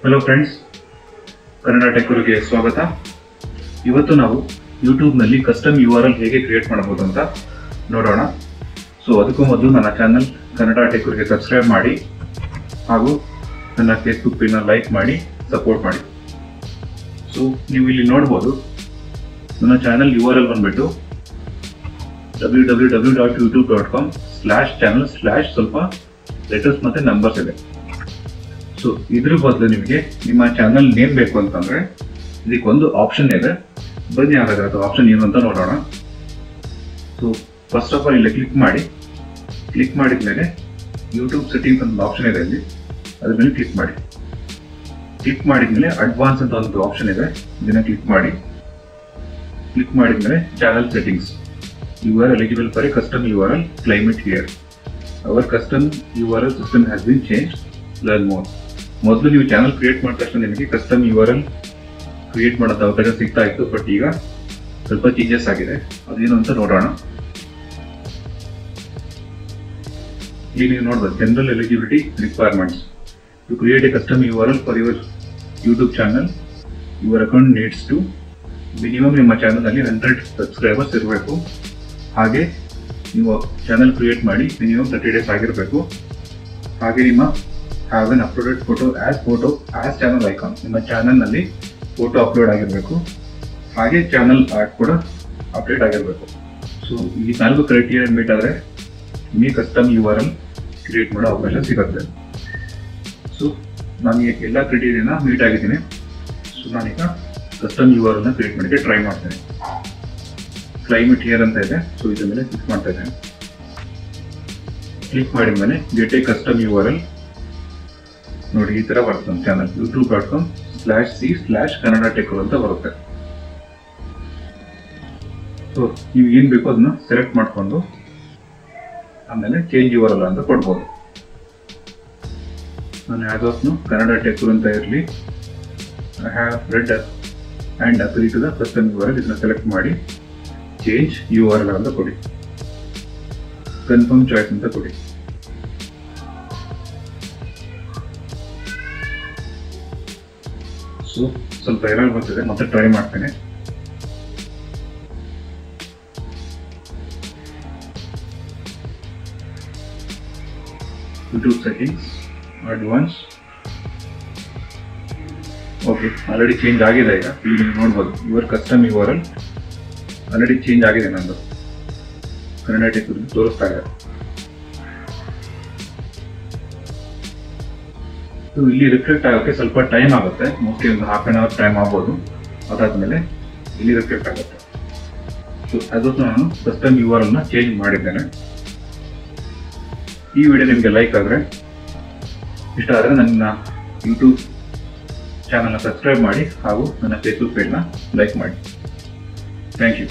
Hello friends, Kannada tech ಗುರುಗೆ ಸ್ವಾಗತ. ಇವತ್ತು ನಾವು ಯೂಟ್ಯೂಬ್ನಲ್ಲಿ ಕಸ್ಟಮ್ URL ಹೇಗೆ ಕ್ರಿಯೇಟ್ ಮಾಡಬಹುದು ಅಂತ ನೋಡೋಣ. ಸೊ ಅದಕ್ಕೂ ಮೊದಲು ನನ್ನ ಚಾನಲ್ ಕನ್ನಡ ಟೆಕ್ ಗುರುಗೆ ಸಬ್ಸ್ಕ್ರೈಬ್ ಮಾಡಿ ಹಾಗೂ ನನ್ನ ಫೇಸ್ಬುಕ್ ಪೇಜ್ನ ಲೈಕ್ ಮಾಡಿ ಸಪೋರ್ಟ್ ಮಾಡಿ. ಸೊ ನೀವು ಇಲ್ಲಿ ನೋಡ್ಬೋದು, ನನ್ನ ಚಾನಲ್ URL ಬಂದ್ಬಿಟ್ಟು www.youtube.com/channel/ ಸ್ವಲ್ಪ ಲೆಟರ್ಸ್ ಮತ್ತೆ ನಂಬರ್ಸ್ ಇದೆ. ಸೊ ಇದ್ರ ಬದಲು ನಿಮಗೆ ನಿಮ್ಮ ಚಾನಲ್ ನೇಮ್ ಬೇಕು ಅಂತಂದ್ರೆ ಇದಕ್ಕೊಂದು ಆಪ್ಷನ್ ಇದೆ. ಬನ್ನಿ ಹಾಗಾದ್ರೆ ಅದು ಆಪ್ಷನ್ ಏನು ಅಂತ ನೋಡೋಣ. ಸೊ ಫಸ್ಟ್ ಆಫ್ ಆಲ್ ಇಲ್ಲಿ ಕ್ಲಿಕ್ ಮಾಡಿದ್ಮೇಲೆ ಯೂಟ್ಯೂಬ್ ಸೆಟ್ಟಿಂಗ್ಸ್ ಅಂತ ಆಪ್ಷನ್ ಇದೆ, ಇಲ್ಲಿ ಅದ್ರ ಮೇಲೆ ಕ್ಲಿಕ್ ಮಾಡಿದ್ಮೇಲೆ ಅಡ್ವಾನ್ಸ್ ಅಂತ ಒಂದು ಆಪ್ಷನ್ ಇದೆ, ಇದನ್ನ ಕ್ಲಿಕ್ ಮಾಡಿದ್ಮೇಲೆ channel settings. You are eligible for a custom URL, claim it here. Our custom URL system has been change, learn more. ಮೊದಲು ನೀವು ಚಾನಲ್ ಕ್ರಿಯೇಟ್ ಮಾಡಿದ ತಕ್ಷಣ ನಿಮಗೆ ಕಸ್ಟಮ್ URL ಕ್ರಿಯೇಟ್ ಮಾಡೋದು ಅವಕಾಶ ಸಿಗ್ತಾ ಇತ್ತು, ಬಟ್ ಈಗ ಸ್ವಲ್ಪ ಚೇಂಜಸ್ ಆಗಿದೆ. ಅದೇನು ಅಂತ ನೋಡೋಣ. ಇಲ್ಲಿ ನೀವು ನೋಡ್ಬೋದು, general eligibility requirements. To create a custom URL for your YouTube channel, your account needs to minimum ನಿಮ್ಮ ಚಾನಲ್ನಲ್ಲಿ 100 ಸಬ್ಸ್ಕ್ರೈಬರ್ಸ್ ಇರಬೇಕು. ಹಾಗೆ ನೀವು ಚಾನಲ್ ಕ್ರಿಯೇಟ್ ಮಾಡಿ ಮಿನಿಮಮ್ 30 days ಆಗಿರಬೇಕು. ಹಾಗೆ ನಿಮ್ಮ have an uploaded photo as channel icon. ನಿಮ್ಮ ಚಾನಲ್ನಲ್ಲಿ ಫೋಟೋ ಅಪ್ಲೋಡ್ ಆಗಿರಬೇಕು. ಹಾಗೆ ಚಾನಲ್ ಆರ್ಟ್ ಕೂಡ ಅಪ್ಡೇಟ್ ಆಗಿರಬೇಕು. ಸೊ ಈ 4 ಕ್ರೈಟೀರಿಯಾ ಮೀಟ್ ಆದರೆ ನಿಮಗೆ ಕಸ್ಟಮ್ URL ಕ್ರಿಯೇಟ್ ಮಾಡೋ ಅವಕಾಶ ಸಿಗುತ್ತೆ. ಸೊ ನಾನು ಎಲ್ಲ ಕ್ರೈಟೀರಿಯಾನ ಮೀಟ್ ಆಗಿದ್ದೀನಿ. ಸೊ ನಾನೀಗ ಕಸ್ಟಮ್ URL ಕ್ರಿಯೇಟ್ ಮಾಡೋಕ್ಕೆ ಟ್ರೈ ಮಾಡ್ತೇನೆ. ಕ್ಲೈಮೇಟ್ ಹಿಯರ್ ಅಂತ ಇದೆ, ಸೊ ಇದ್ರ ಮೇಲೆ ಕ್ಲಿಕ್ ಮಾಡ್ತಾ ಇದ್ದೇನೆ. ಕ್ಲಿಕ್ ಮಾಡಿದ ಮೇಲೆ ಗೆಟ್ ಎ ಕಸ್ಟಮ್ URL ನೋಡಿ, ಈ ತರ ಬರುತ್ತೆ ನಮ್ಮ ಚಾನಲ್ youtube.com/c/kannada tech guru ಅಂತ ಬರುತ್ತೆ. ಸೊ ನೀವು ಏನ್ ಬೇಕೋ ಅದನ್ನ ಸೆಲೆಕ್ಟ್ ಮಾಡ್ಕೊಂಡು ಆಮೇಲೆ ಚೇಂಜ್ URL ಅಂತ ಕೊಡ್ಬೋದು. ನಾನು ಯಾವ್ದು ಕನ್ನಡ ಟೆಕ್ ಗುರು ಅಂತ ಇರಲಿ, I have read and agree to the custom URL ಇದನ್ನ ಸೆಲೆಕ್ಟ್ ಮಾಡಿ ಚೇಂಜ್ URL ಅಂತ ಕೊಡಿ. ಕನ್ಫರ್ಮ್ ಚಾಯ್ಸ್ ಅಂತ ಕೊಡಿ. ಸೊ ಸ್ವಲ್ಪ ಎರರ್ ಬರ್ತಿದೆ, ಮತ್ತೆ ಟ್ರೈ ಮಾಡ್ತೇನೆ. YouTube settings advance. Okay, already change ಆಗಿದೆ. ಈಗ ಇಲ್ಲಿ ನೀವು ನೋಡ್ಬೋದು, your custom URL already change ಆಗಿದೆ. ನಂದು ಕನ್ನಡ ಟೆಕ್ ಗುರು ತೋರಿಸ್ತಾ ಇದೆ. ಇಲ್ಲಿ ರಿಫ್ಲೆಕ್ಟ್ ಆಗೋಕ್ಕೆ ಸ್ವಲ್ಪ ಟೈಮ್ ಆಗುತ್ತೆ, ಮೋಸ್ಟ್ಲಿ ಒಂದು ½ an hour ಟೈಮ್ ಆಗ್ಬೋದು. ಅದಾದ್ಮೇಲೆ ಇಲ್ಲಿ ರಿಫ್ಲೆಕ್ಟ್ ಆಗುತ್ತೆ. ಸೊ ಅದೊತ್ತು ನಾನು ಕಸ್ಟಮ್ URL ಚೇಂಜ್ ಮಾಡಿದ್ದೇನೆ. ಈ ವಿಡಿಯೋ ನಿಮಗೆ ಲೈಕ್ ಆದರೆ, ಇಷ್ಟ ಆದರೆ ನನ್ನ ಯೂಟ್ಯೂಬ್ ಚಾನಲ್ನ ಸಬ್ಸ್ಕ್ರೈಬ್ ಮಾಡಿ ಹಾಗೂ ನನ್ನ ಫೇಸ್ಬುಕ್ ಪೇಜ್ನ ಲೈಕ್ ಮಾಡಿ. Thank you.